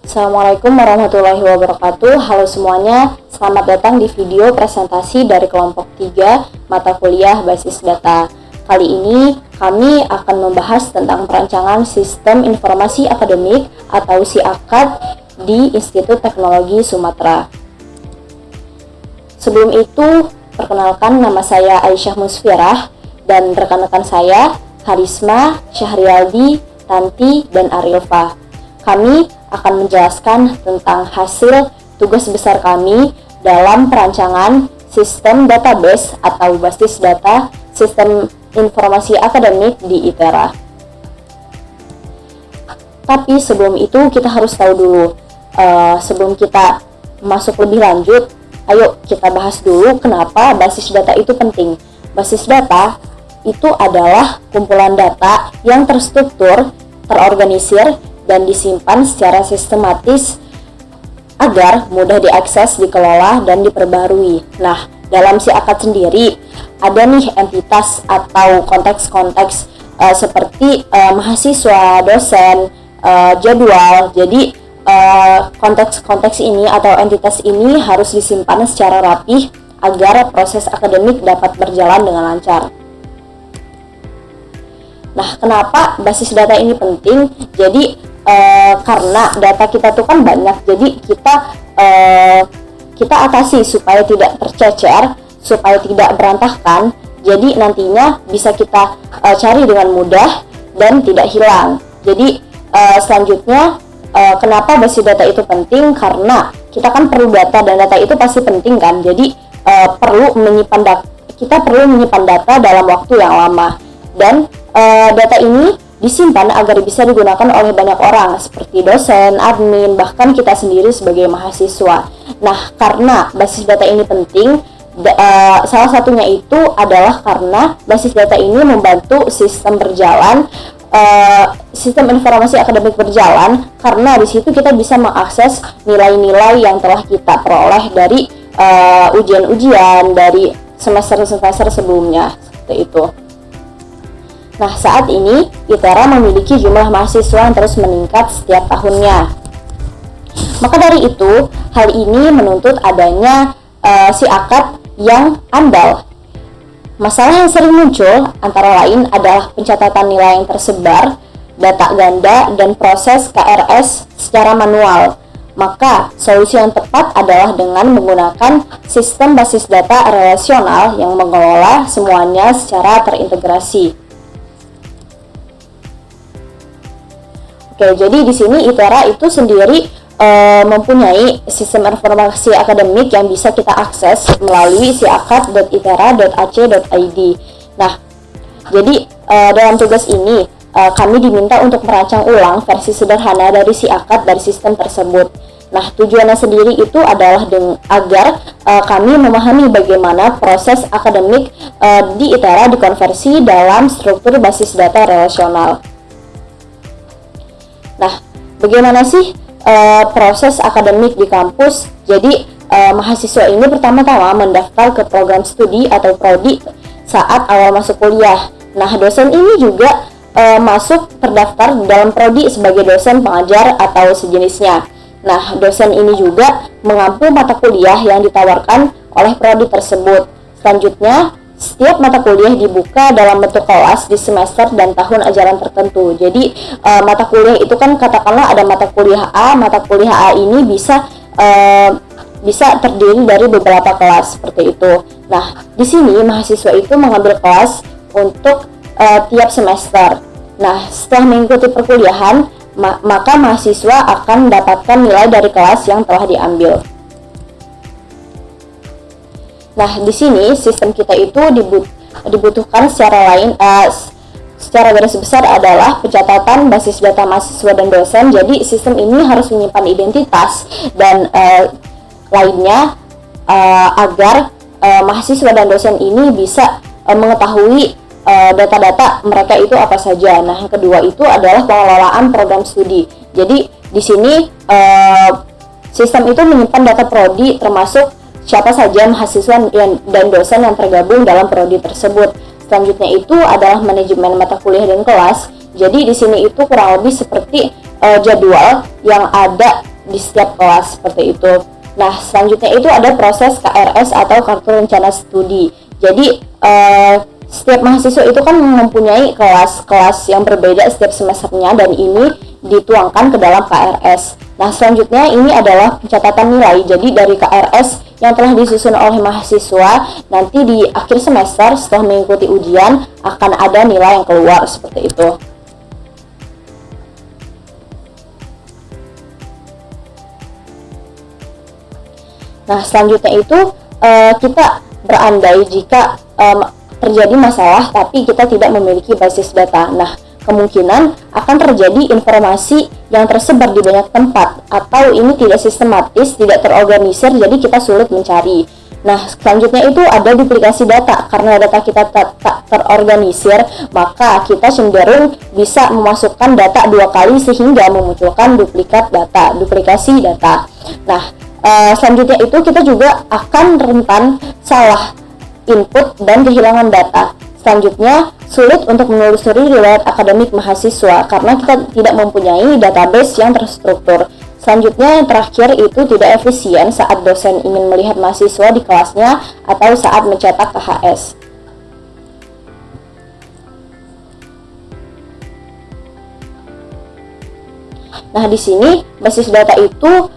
Assalamualaikum warahmatullahi wabarakatuh. Halo semuanya, selamat datang di video presentasi dari kelompok 3 mata kuliah basis data. Kali ini kami akan membahas tentang perancangan sistem informasi akademik atau SIAKAD di Institut Teknologi Sumatera. Sebelum itu, perkenalkan, nama saya Aisyah Musfirah dan rekan-rekan saya Harisma, Syahrialdi, Tanti, dan Arilfa. Kami akan menjelaskan tentang hasil tugas besar kami dalam perancangan sistem database atau basis data sistem informasi akademik di ITERA. Tapi sebelum itu kita harus tahu dulu, sebelum kita masuk lebih lanjut, ayo kita bahas dulu kenapa basis data itu penting. Basis data itu adalah kumpulan data yang terstruktur, terorganisir, dan disimpan secara sistematis agar mudah diakses, dikelola, dan diperbarui. Nah, dalam SIAKAD sendiri ada nih entitas atau konteks-konteks seperti mahasiswa, dosen, jadwal. Jadi konteks-konteks ini atau entitas ini harus disimpan secara rapih agar proses akademik dapat berjalan dengan lancar. Nah, kenapa basis data ini penting? Jadi karena data kita tuh kan banyak, jadi kita atasi supaya tidak tercecer, supaya tidak berantakan. Jadi nantinya bisa kita cari dengan mudah dan tidak hilang. Jadi selanjutnya kenapa basis data itu penting? Karena kita kan perlu data dan data itu pasti penting kan. Jadi kita perlu menyimpan data dalam waktu yang lama, dan data ini disimpan agar bisa digunakan oleh banyak orang seperti dosen, admin, bahkan kita sendiri sebagai mahasiswa. Nah, karena basis data ini penting, salah satunya itu adalah karena basis data ini membantu sistem berjalan, sistem informasi akademik berjalan, karena di situ kita bisa mengakses nilai-nilai yang telah kita peroleh dari ujian-ujian dari semester-semester sebelumnya, seperti itu. Nah, saat ini ITERA memiliki jumlah mahasiswa yang terus meningkat setiap tahunnya. Maka dari itu, hal ini menuntut adanya SIAKAD yang andal. Masalah yang sering muncul antara lain adalah pencatatan nilai yang tersebar, data ganda, dan proses KRS secara manual. Maka, solusi yang tepat adalah dengan menggunakan sistem basis data relasional yang mengelola semuanya secara terintegrasi. Oke, jadi di sini ITERA itu sendiri mempunyai sistem informasi akademik yang bisa kita akses melalui siakad.itera.ac.id. Nah, jadi dalam tugas ini kami diminta untuk merancang ulang versi sederhana dari SIAKAD dari sistem tersebut. Nah, tujuannya sendiri itu adalah agar kami memahami bagaimana proses akademik di ITERA dikonversi dalam struktur basis data relasional. Nah, bagaimana sih proses akademik di kampus? Jadi, mahasiswa ini pertama-tama mendaftar ke program studi atau prodi saat awal masuk kuliah. Nah, dosen ini juga terdaftar dalam prodi sebagai dosen pengajar atau sejenisnya. Nah, dosen ini juga mengampu mata kuliah yang ditawarkan oleh prodi tersebut. Selanjutnya, setiap mata kuliah dibuka dalam bentuk kelas di semester dan tahun ajaran tertentu. Jadi mata kuliah itu kan katakanlah ada mata kuliah A. Mata kuliah A ini bisa terdiri dari beberapa kelas seperti itu. Nah, di sini mahasiswa itu mengambil kelas untuk tiap semester. Nah, setelah mengikuti perkuliahan, maka mahasiswa akan mendapatkan nilai dari kelas yang telah diambil. Nah, di sini sistem kita itu dibutuhkan secara garis besar adalah pencatatan basis data mahasiswa dan dosen. Jadi sistem ini harus menyimpan identitas dan lainnya agar mahasiswa dan dosen ini bisa mengetahui data-data mereka itu apa saja. Nah, yang kedua itu adalah pengelolaan program studi. Jadi di sini sistem itu menyimpan data prodi termasuk siapa saja mahasiswa dan dosen yang tergabung dalam prodi tersebut. Selanjutnya itu adalah manajemen mata kuliah dan kelas. Jadi di sini itu kurang lebih seperti jadwal yang ada di setiap kelas seperti itu. Nah, selanjutnya itu ada proses KRS atau Kartu Rencana Studi. Jadi setiap mahasiswa itu kan mempunyai kelas-kelas yang berbeda setiap semesternya, dan ini dituangkan ke dalam KRS. Nah, selanjutnya ini adalah pencatatan nilai. Jadi dari KRS yang telah disusun oleh mahasiswa, nanti di akhir semester setelah mengikuti ujian akan ada nilai yang keluar seperti itu. Nah, selanjutnya itu kita berandai jika terjadi masalah tapi kita tidak memiliki basis data. Nah, kemungkinan akan terjadi informasi yang tersebar di banyak tempat, atau ini tidak sistematis, tidak terorganisir, jadi kita sulit mencari. Nah, selanjutnya itu ada duplikasi data. Karena data kita tak terorganisir, maka kita cenderung bisa memasukkan data 2 kali sehingga memunculkan duplikasi data. Nah, selanjutnya itu kita juga akan rentan salah input dan kehilangan data. Selanjutnya, sulit untuk menelusuri riwayat akademik mahasiswa karena kita tidak mempunyai database yang terstruktur. Selanjutnya, yang terakhir itu tidak efisien saat dosen ingin melihat mahasiswa di kelasnya atau saat mencetak KHS. Nah, di sini basis data itu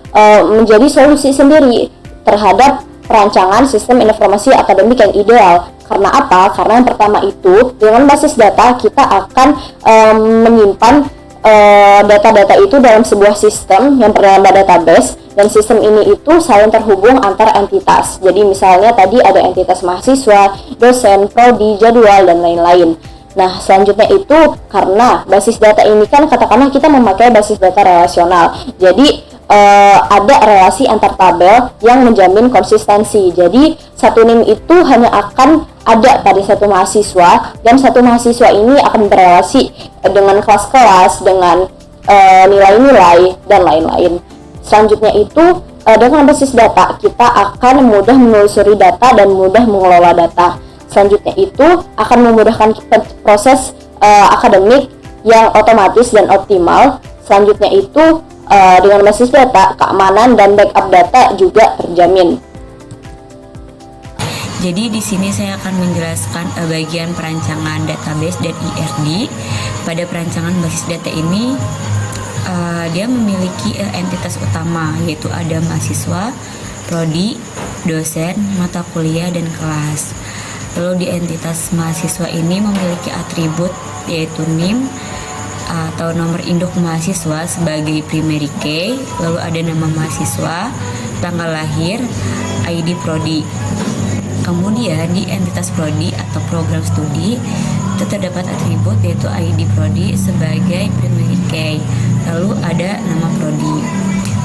menjadi solusi sendiri terhadap perancangan sistem informasi akademik yang ideal. Karena apa? Karena yang pertama itu, dengan basis data kita akan menyimpan data-data itu dalam sebuah sistem yang bernama database, dan sistem ini itu saling terhubung antar entitas. Jadi misalnya tadi ada entitas mahasiswa, dosen, prodi, jadwal, dan lain-lain. Nah, selanjutnya itu karena basis data ini kan katakanlah kita memakai basis data relasional. Jadi ada relasi antar tabel yang menjamin konsistensi. Jadi satu NIM itu hanya akan ada pada satu mahasiswa, dan satu mahasiswa ini akan berelasi dengan kelas-kelas, dengan nilai-nilai, dan lain-lain. Selanjutnya itu dengan basis data kita akan mudah menelusuri data dan mudah mengelola data. Selanjutnya itu akan memudahkan proses akademik yang otomatis dan optimal. Selanjutnya itu dengan basis data, keamanan dan backup data juga terjamin. Jadi di sini saya akan menjelaskan bagian perancangan database dan IRD. Pada perancangan basis data ini, dia memiliki entitas utama, yaitu ada mahasiswa, prodi, dosen, mata kuliah, dan kelas. Lalu di entitas mahasiswa ini memiliki atribut yaitu NIM atau nomor induk mahasiswa sebagai primary key, lalu ada nama mahasiswa, tanggal lahir, ID prodi. Kemudian di entitas prodi atau program studi itu terdapat atribut yaitu ID prodi sebagai primary key, lalu ada nama prodi.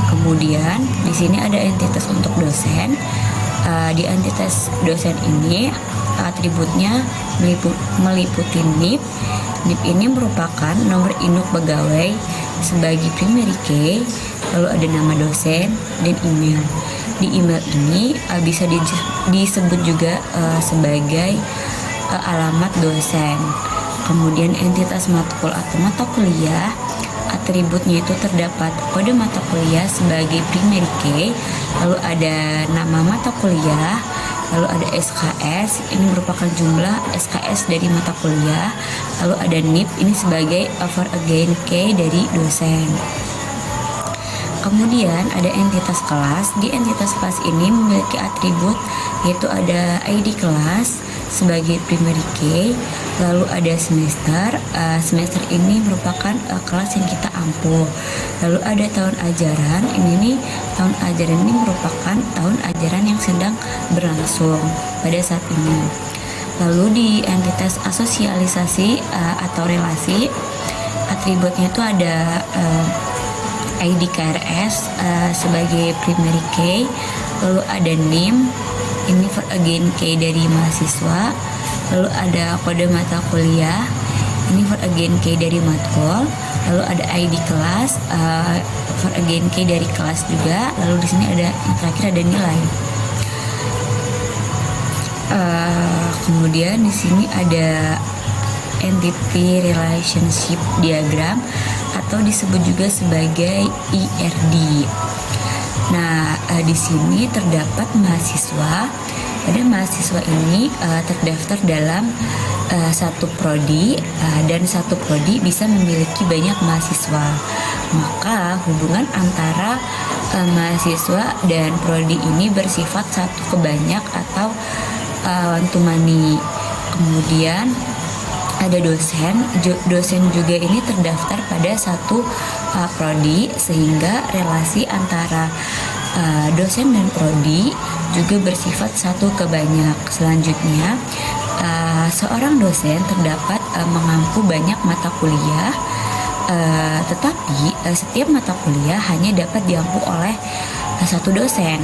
Kemudian di sini ada entitas untuk dosen. Di entitas dosen ini atributnya meliputi NIP. NIP ini merupakan nomor induk pegawai sebagai primary key, lalu ada nama dosen dan email. Di email ini bisa disebut juga sebagai alamat dosen. Kemudian entitas matkul atau mata kuliah, atributnya itu terdapat kode mata kuliah sebagai primary key, lalu ada nama mata kuliah, lalu ada SKS, ini merupakan jumlah SKS dari mata kuliah, lalu ada NIP, ini sebagai over again key dari dosen. Kemudian ada entitas kelas. Di entitas kelas ini memiliki atribut yaitu ada ID kelas sebagai primary key, lalu ada semester. Semester ini merupakan kelas yang kita ampuh. Lalu ada tahun ajaran. Tahun ajaran ini merupakan tahun ajaran yang sedang berlangsung pada saat ini. Lalu di entitas asosialisasi atau relasi, atributnya itu ada ID KRS sebagai primary key, lalu ada NIM, ini for again key dari mahasiswa, lalu ada kode mata kuliah, ini for again key dari matkul, lalu ada ID kelas, for again key dari kelas juga, lalu di sini ada yang terakhir ada nilai. Kemudian di sini ada entity relationship diagram atau disebut juga sebagai IRD. Nah, di sini terdapat mahasiswa. Pada mahasiswa ini terdaftar dalam satu prodi, dan satu prodi bisa memiliki banyak mahasiswa. Maka hubungan antara mahasiswa dan prodi ini bersifat satu ke banyak atau one to many. Kemudian ada dosen juga ini terdaftar pada satu prodi, sehingga relasi antara dosen dan prodi juga bersifat satu ke banyak. Selanjutnya, seorang dosen terdapat mengampu banyak mata kuliah, tetapi setiap mata kuliah hanya dapat diampu oleh satu dosen.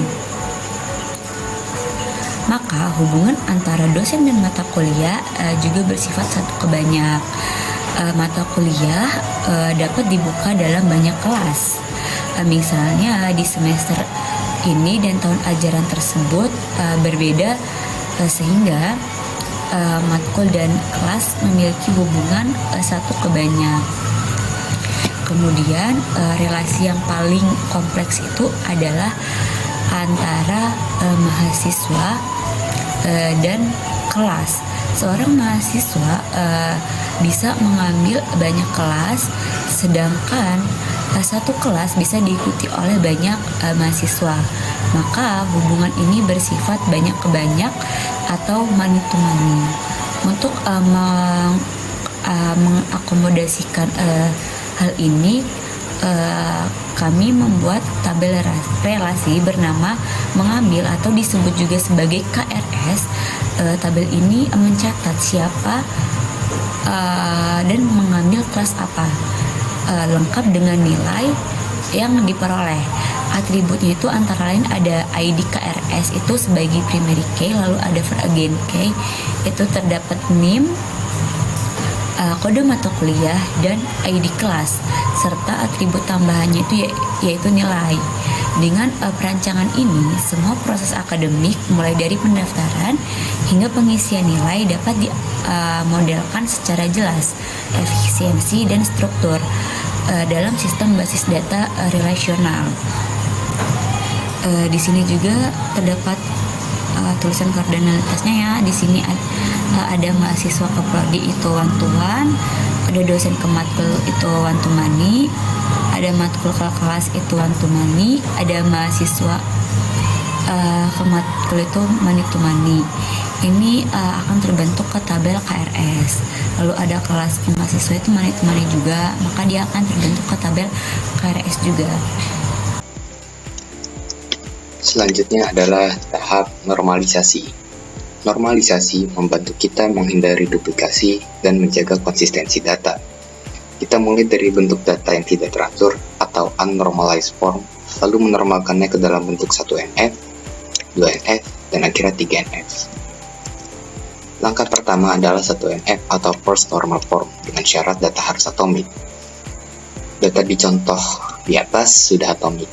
Maka hubungan antara dosen dan mata kuliah juga bersifat satu ke banyak. Mata kuliah dapat dibuka dalam banyak kelas. Misalnya di semester ini dan tahun ajaran tersebut berbeda, sehingga matkul dan kelas memiliki hubungan satu ke banyak. Kemudian relasi yang paling kompleks itu adalah antara mahasiswa dan kelas. Seorang mahasiswa bisa mengambil banyak kelas, sedangkan satu kelas bisa diikuti oleh banyak mahasiswa. Maka hubungan ini bersifat banyak ke banyak atau many to many. Untuk mengakomodasikan hal ini, kami membuat tabel relasi bernama mengambil atau disebut juga sebagai KRS. Tabel ini mencatat siapa dan mengambil kelas apa, lengkap dengan nilai yang diperoleh. Atributnya itu antara lain ada ID KRS itu sebagai primary key, lalu ada for again key, itu terdapat NIM, kode mata kuliah, dan ID kelas, serta atribut tambahannya itu yaitu nilai. Dengan perancangan ini, semua proses akademik mulai dari pendaftaran hingga pengisian nilai dapat dimodelkan secara jelas, efisiensi dan struktur dalam sistem basis data relasional. Di sini juga terdapat tulisan koordinalitasnya ya. Di sini ada mahasiswa ke prodi itu one to one, ada dosen ke matkul itu one to many, ada matkul ke kelas itu one to many, ada mahasiswa ke matkul itu many to many. Ini akan terbentuk ke tabel KRS. Lalu ada kelas mahasiswa itu many to many juga, maka dia akan terbentuk ke tabel KRS juga. Selanjutnya adalah tahap normalisasi. Normalisasi membantu kita menghindari duplikasi dan menjaga konsistensi data. Kita mulai dari bentuk data yang tidak teratur atau unnormalized form, lalu menormalkannya ke dalam bentuk 1NF, 2NF, dan akhirnya 3NF. Langkah pertama adalah 1NF atau first normal form dengan syarat data harus atomik. Data di contoh di atas sudah atomik,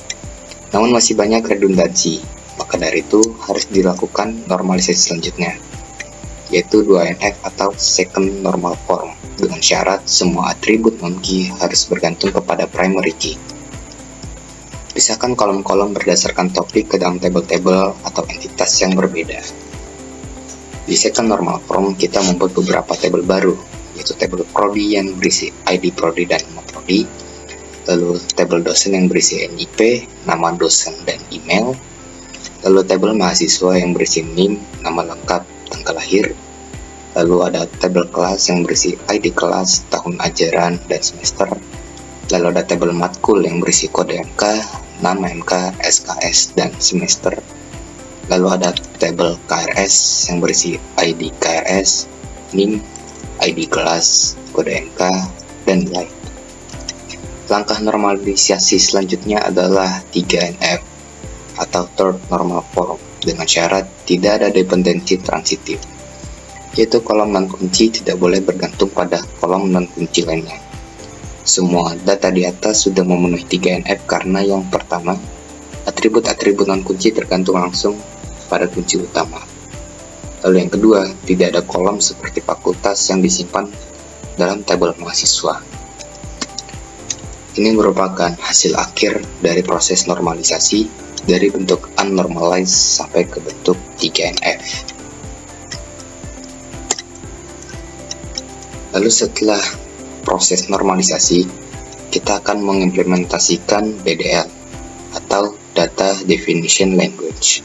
namun masih banyak redundansi, maka dari itu harus dilakukan normalisasi selanjutnya, yaitu 2NF atau second normal form, dengan syarat semua atribut non-key harus bergantung kepada primary key. Pisahkan kolom-kolom berdasarkan topik ke dalam tabel-tabel atau entitas yang berbeda. Di second normal form kita membuat beberapa tabel baru, yaitu tabel prodi yang berisi ID prodi dan nama prodi, lalu tabel dosen yang berisi NIP, nama dosen dan email, lalu tabel mahasiswa yang berisi NIM, nama lengkap, tanggal lahir, lalu ada tabel kelas yang berisi ID kelas, tahun ajaran, dan semester, lalu ada tabel matkul yang berisi kode MK, nama MK, SKS, dan semester, lalu ada tabel KRS yang berisi ID KRS, NIM, ID kelas, kode MK, dan nilai. Langkah normalisasi selanjutnya adalah 3NF atau third normal form dengan syarat tidak ada dependensi transitif, yaitu kolom non-kunci tidak boleh bergantung pada kolom non-kunci lainnya. Semua data di atas sudah memenuhi 3NF karena yang pertama, atribut-atribut non-kunci tergantung langsung pada kunci utama. Lalu yang kedua, tidak ada kolom seperti fakultas yang disimpan dalam tabel mahasiswa. Ini merupakan hasil akhir dari proses normalisasi dari bentuk unnormalized sampai ke bentuk 3NF. Lalu setelah proses normalisasi, kita akan mengimplementasikan DDL atau Data Definition Language.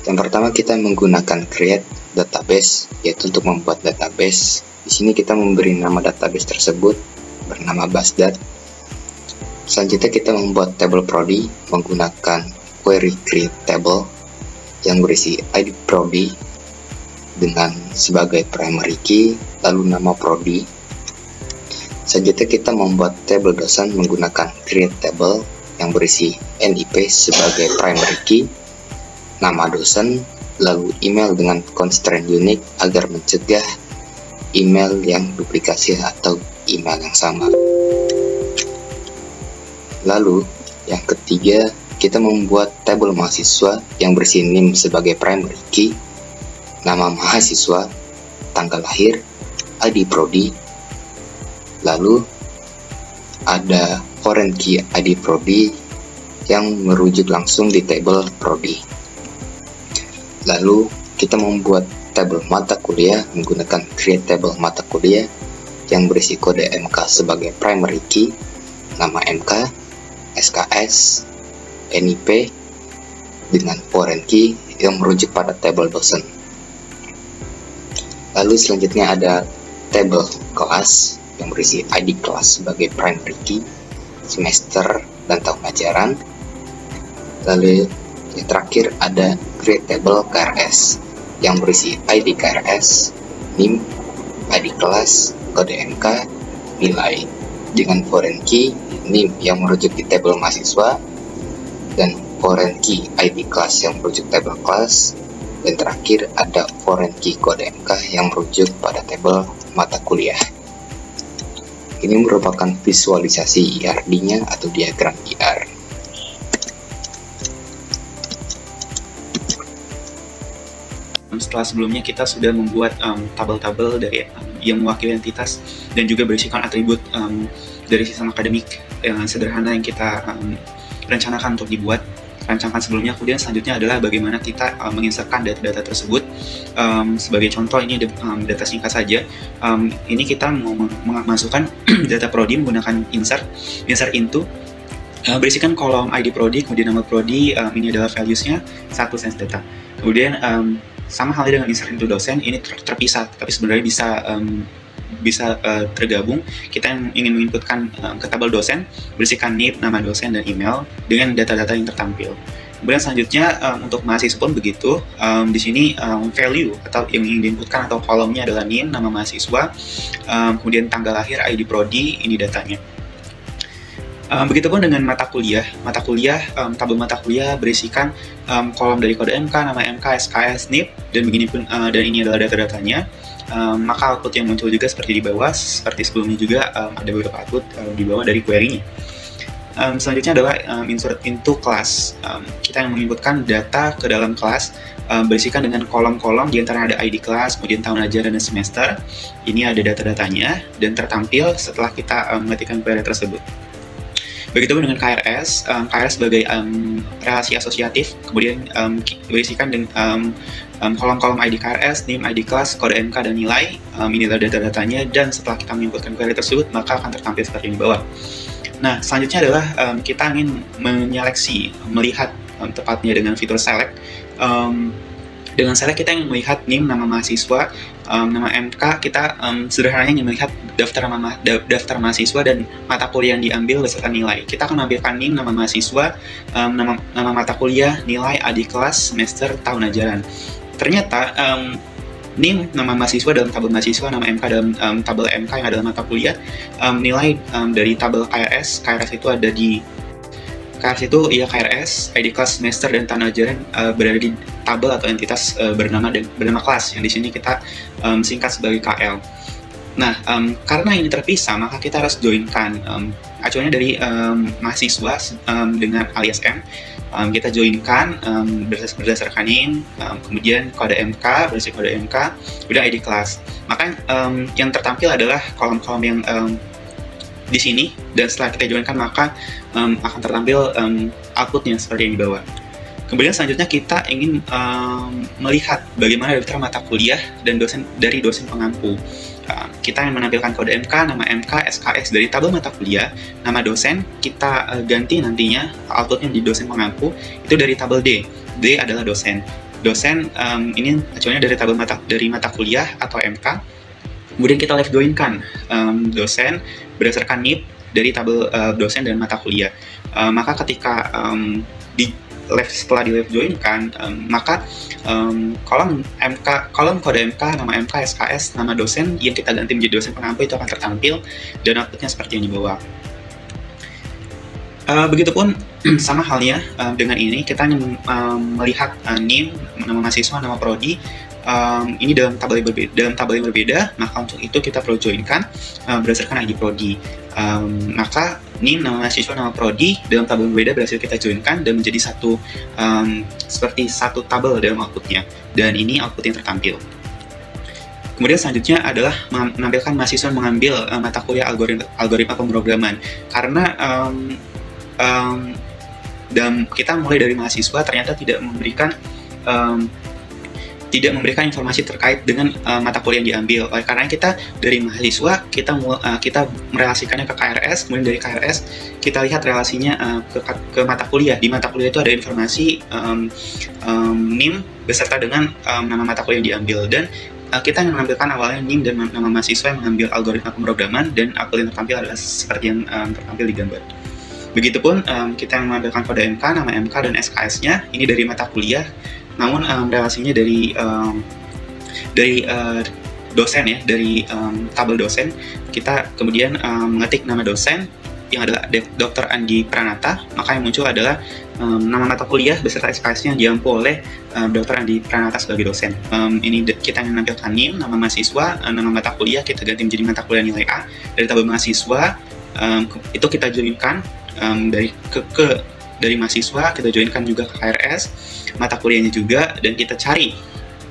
Yang pertama kita menggunakan create database, yaitu untuk membuat database. Di sini kita memberi nama database tersebut bernama Basdat. Selanjutnya kita membuat table prodi menggunakan query create table yang berisi ID prodi dengan sebagai primary key, lalu nama prodi. Selanjutnya kita membuat table dosen menggunakan create table yang berisi NIP sebagai primary key, nama dosen, lalu email dengan constraint unique agar mencegah email yang duplikasi atau email yang sama. Lalu, yang ketiga, kita membuat tabel mahasiswa yang berisi NIM sebagai primary key, nama mahasiswa, tanggal lahir, ID prodi, lalu ada foreign key ID prodi yang merujuk langsung di tabel prodi. Lalu, kita membuat tabel mata kuliah menggunakan create table mata kuliah yang berisi kode MK sebagai primary key, nama MK, SKS, NIP dengan foreign key yang merujuk pada table dosen. Lalu selanjutnya ada table kelas yang berisi ID kelas sebagai primary key, semester dan tahun ajaran. Lalu yang terakhir ada create table KRS yang berisi ID KRS, NIM, ID kelas, kode MK, nilai dengan foreign key NIM yang merujuk di tabel mahasiswa dan foreign key ID kelas yang merujuk tabel kelas, dan terakhir ada foreign key kode MK yang merujuk pada tabel mata kuliah. Ini merupakan visualisasi IRD-nya atau diagram IR. Setelah sebelumnya kita sudah membuat tabel-tabel dari yang mewakili entitas dan juga berisikan atribut dari sistem akademik yang sederhana yang kita rencanakan untuk dibuat rancangan sebelumnya. Kemudian selanjutnya adalah bagaimana kita menginsertkan data-data tersebut. Sebagai contoh ini data singkat saja. Ini kita mau memasukkan data prodi menggunakan insert into, berisikan kolom ID prodi, kemudian nama prodi, ini adalah values-nya, satu sense data. Kemudian sama halnya dengan insert into dosen, ini terpisah, tapi sebenarnya bisa tergabung. Kita ingin menginputkan ke tabel dosen, berisikan NIP, nama dosen, dan email dengan data-data yang tertampil. Kemudian selanjutnya untuk mahasiswa pun begitu. Di sini value atau yang ingin diinputkan atau kolomnya adalah NIM, nama mahasiswa, kemudian tanggal lahir, ID prodi, ini datanya. Begitupun dengan mata kuliah, tabel mata kuliah berisikan kolom dari kode MK, nama MK, SKS, NIP, dan begini pun, dan ini adalah data-datanya. Maka output yang muncul juga seperti di bawah, seperti sebelumnya juga ada beberapa output di bawah dari query-nya. Selanjutnya adalah insert into class. Kita yang menginputkan data ke dalam kelas, berisikan dengan kolom-kolom, di antara ada ID kelas, kemudian tahun ajaran dan semester. Ini ada data-datanya dan tertampil setelah kita mengetikkan query tersebut. Begitupun dengan KRS, KRS sebagai relasi asosiatif, kemudian berisikan dengan kolom-kolom ID KRS, NIM, ID kelas, kode MK, dan nilai. Ini adalah data-datanya, dan setelah kita menginputkan query tersebut, maka akan tertampil seperti di bawah. Nah, selanjutnya adalah kita ingin menyeleksi, melihat tepatnya dengan fitur select. Dengan select kita ingin melihat NIM, nama mahasiswa, nama MK, kita sederhananya ingin melihat daftar mahasiswa dan mata kuliah yang diambil beserta nilai. Kita akan ambilkan NIM, nama mahasiswa, nama mata kuliah, nilai, adik kelas, semester, tahun ajaran. Ternyata NIM, nama mahasiswa dalam tabel mahasiswa, nama MK dalam tabel MK yang adalah mata kuliah, nilai dari tabel KRS itu ada di KRS itu ya KRS, ID kelas, semester, dan tahun ajaran berada di tabel atau entitas bernama kelas yang di sini kita singkat sebagai KL. Nah, karena ini terpisah, maka kita harus joinkan acuannya dari mahasiswa dengan alias M. Kita joinkan berdasarkan NIM, kemudian kode MK, berisi kode MK, kemudian ID kelas. Maka yang tertampil adalah kolom-kolom yang di sini, dan setelah kita joinkan maka akan tertampil outputnya seperti yang di bawah. Kemudian selanjutnya kita ingin melihat bagaimana daftar mata kuliah dan dari dosen pengampu. Kita ingin menampilkan kode MK, nama MK, SKS dari tabel mata kuliah, nama dosen kita ganti nantinya outputnya di dosen pengampu itu dari tabel D. D adalah dosen. Dosen ini acuannya dari tabel mata kuliah atau MK. Kemudian kita left join-kan dosen berdasarkan NIP dari tabel dosen dan mata kuliah. Maka ketika setelah di left join-kan, maka kolom kode MK, nama MK, SKS, nama dosen yang kita ganti menjadi dosen pengampu itu akan tertampil dan outputnya seperti yang di bawah. Begitupun sama halnya dengan ini kita hanya melihat NIM, nama mahasiswa, nama prodi ini dalam tabel yang berbeda, maka untuk itu kita perlu joinkan berdasarkan ID prodi. Maka NIM, nama mahasiswa, nama prodi dalam tabel yang berbeda berhasil kita joinkan dan menjadi seperti satu tabel dalam outputnya, dan ini output yang tertampil. Kemudian selanjutnya adalah menampilkan mahasiswa mengambil mata kuliah algoritma pemrograman, karena dan kita mulai dari mahasiswa ternyata tidak memberikan informasi terkait dengan mata kuliah yang diambil. Oleh karena kita dari mahasiswa kita merelasikannya ke KRS, kemudian dari KRS kita lihat relasinya ke mata kuliah. Di mata kuliah itu ada informasi NIM beserta dengan nama mata kuliah yang diambil, dan kita menampilkan awalnya NIM dan nama mahasiswa yang mengambil algoritma pemrograman, dan output yang tertampil adalah seperti yang tertampil di gambar. Begitupun kita menampilkan kode MK, nama MK dan SKS-nya ini dari mata kuliah, namun relasinya dari dosen ya, dari tabel dosen. Kita kemudian mengetik nama dosen yang adalah Dr. Andi Pranata, maka yang muncul adalah nama mata kuliah beserta SKS-nya yang diampu oleh Dr. Andi Pranata sebagai dosen. Ini kita menampilkan NIM, nama mahasiswa, nama mata kuliah kita ganti menjadi mata kuliah nilai A dari tabel mahasiswa. Itu kita joinkan dari mahasiswa, kita joinkan juga ke KRS, mata kuliahnya juga, dan kita cari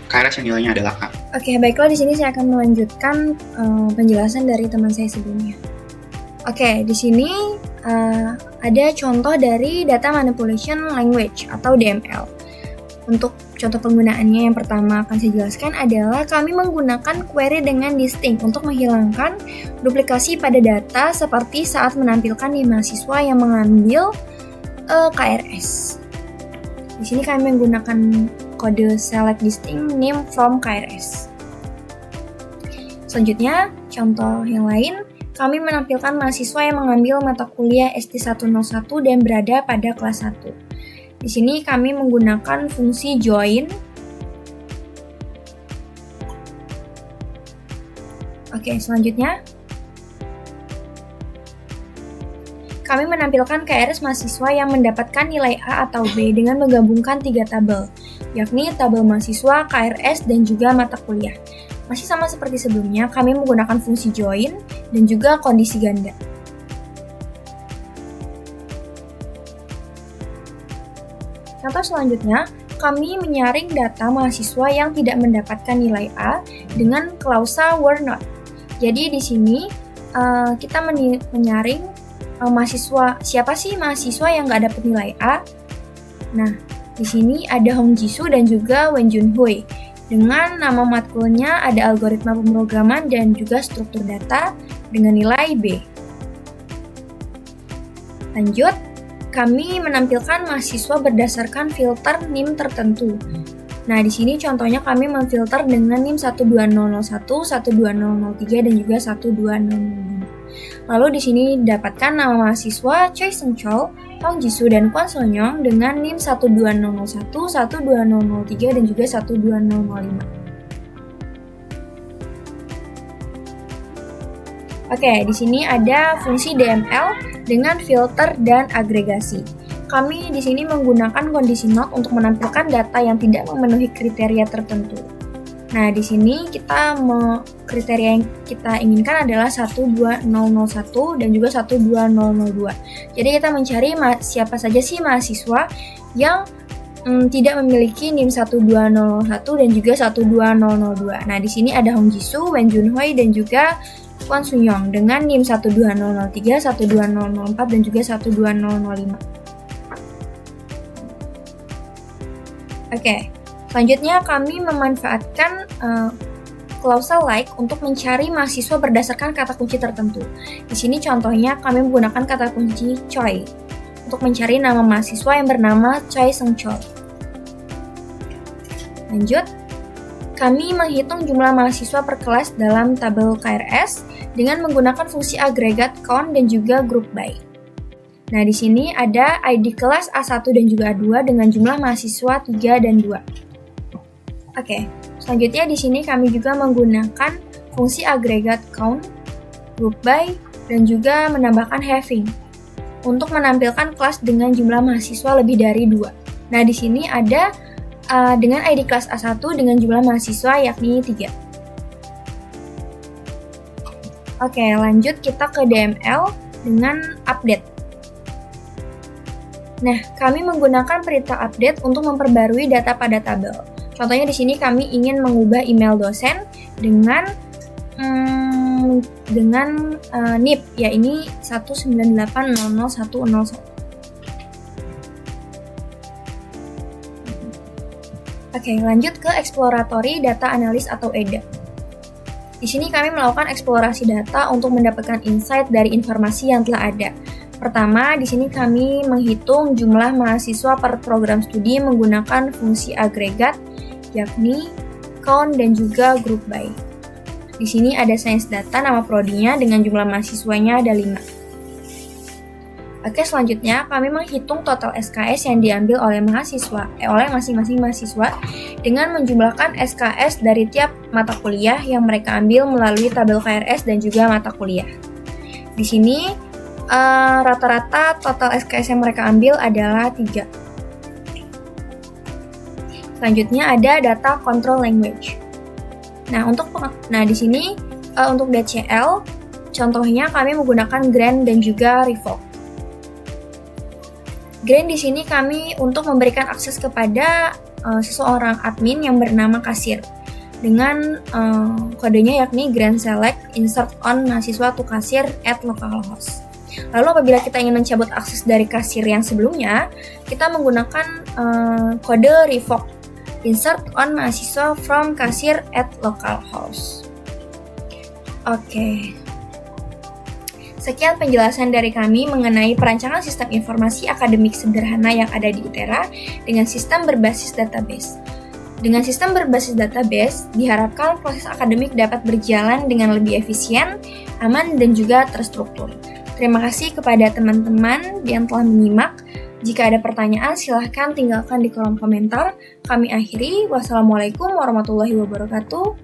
KRS yang nilainya adalah A. Oke, baiklah, di sini saya akan melanjutkan penjelasan dari teman saya sebelumnya. Oke, di sini ada contoh dari Data Manipulation Language atau DML. Untuk contoh penggunaannya yang pertama akan saya jelaskan adalah kami menggunakan query dengan distinct untuk menghilangkan duplikasi pada data seperti saat menampilkan di mahasiswa yang mengambil KRS. Di sini kami menggunakan kode select distinct name from KRS. Selanjutnya, contoh yang lain, kami menampilkan mahasiswa yang mengambil mata kuliah ST101 dan berada pada kelas 1. Di sini kami menggunakan fungsi join. Oke, selanjutnya kami menampilkan KRS mahasiswa yang mendapatkan nilai A atau B dengan menggabungkan 3 tabel, yakni tabel mahasiswa, KRS, dan juga mata kuliah. Masih sama seperti sebelumnya, kami menggunakan fungsi join dan juga kondisi ganda. Contoh selanjutnya, kami menyaring data mahasiswa yang tidak mendapatkan nilai A dengan klausa were not. Jadi di sini kita menyaring mahasiswa, siapa sih mahasiswa yang nggak dapat nilai A? Nah, di sini ada Hong Jisoo dan juga Wen Junhui. Dengan nama matkulnya ada algoritma pemrograman dan juga struktur data dengan nilai B. Lanjut, kami menampilkan mahasiswa berdasarkan filter NIM tertentu. Nah, di sini contohnya kami memfilter dengan NIM 12001, 12003 dan juga 12005. Lalu di sini didapatkan nama mahasiswa Choi Seung Chol, Hong Jisoo dan Kwon So-nyong dengan NIM 12001, 12003 dan juga 12005. Oke, di sini ada fungsi DML dengan filter dan agregasi. Kami di sini menggunakan kondisi not untuk menampilkan data yang tidak memenuhi kriteria tertentu. Nah, di sini kriteria yang kita inginkan adalah 12001 dan juga 12002. Jadi kita mencari siapa saja sih mahasiswa yang tidak memiliki NIM 12001 dan juga 12002. Nah, di sini ada Hong Jisoo, Wen Junhui dan juga Kwon Sunyong dengan NIM 12003, 12004, dan juga 12005. Oke, selanjutnya kami memanfaatkan clause like untuk mencari mahasiswa berdasarkan kata kunci tertentu. Di sini contohnya kami menggunakan kata kunci Choi untuk mencari nama mahasiswa yang bernama Choi Seung Choi. Lanjut, kami menghitung jumlah mahasiswa per kelas dalam tabel KRS dengan menggunakan fungsi agregat count dan juga group by. Nah, di sini ada ID kelas A1 dan juga A2 dengan jumlah mahasiswa 3 dan 2. Oke, selanjutnya di sini kami juga menggunakan fungsi agregat count, group by, dan juga menambahkan having untuk menampilkan kelas dengan jumlah mahasiswa lebih dari 2. Nah, di sini ada dengan ID kelas A1 dengan jumlah mahasiswa yakni 3. Oke, lanjut kita ke DML dengan update. Nah, kami menggunakan perintah update untuk memperbarui data pada tabel. Contohnya di sini kami ingin mengubah email dosen dengan NIP, ya ini 198000101. Oke, lanjut ke exploratory data analysis atau EDA. Di sini kami melakukan eksplorasi data untuk mendapatkan insight dari informasi yang telah ada. Pertama, di sini kami menghitung jumlah mahasiswa per program studi menggunakan fungsi agregat, yakni count dan juga group by. Di sini ada sains data nama prodinya dengan jumlah mahasiswanya ada 5. Oke, selanjutnya kami menghitung total SKS yang diambil oleh masing-masing mahasiswa dengan menjumlahkan SKS dari tiap mata kuliah yang mereka ambil melalui tabel KRS dan juga mata kuliah. Di sini rata-rata total SKS yang mereka ambil adalah 3. Selanjutnya ada data control language. Nah, di sini untuk DCL contohnya kami menggunakan grant dan juga revoke. Grant di sini kami untuk memberikan akses kepada seseorang admin yang bernama kasir dengan kodenya yakni grant select insert on mahasiswa to kasir at localhost. Lalu apabila kita ingin mencabut akses dari kasir yang sebelumnya, kita menggunakan kode revoke insert on mahasiswa from kasir at localhost. Oke. Sekian penjelasan dari kami mengenai perancangan sistem informasi akademik sederhana yang ada di ITERA dengan sistem berbasis database. Dengan sistem berbasis database, diharapkan proses akademik dapat berjalan dengan lebih efisien, aman, dan juga terstruktur. Terima kasih kepada teman-teman yang telah menyimak. Jika ada pertanyaan, silahkan tinggalkan di kolom komentar. Kami akhiri. Wassalamualaikum warahmatullahi wabarakatuh.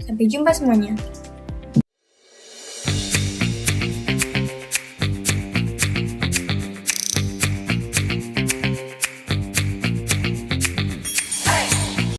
Sampai jumpa semuanya.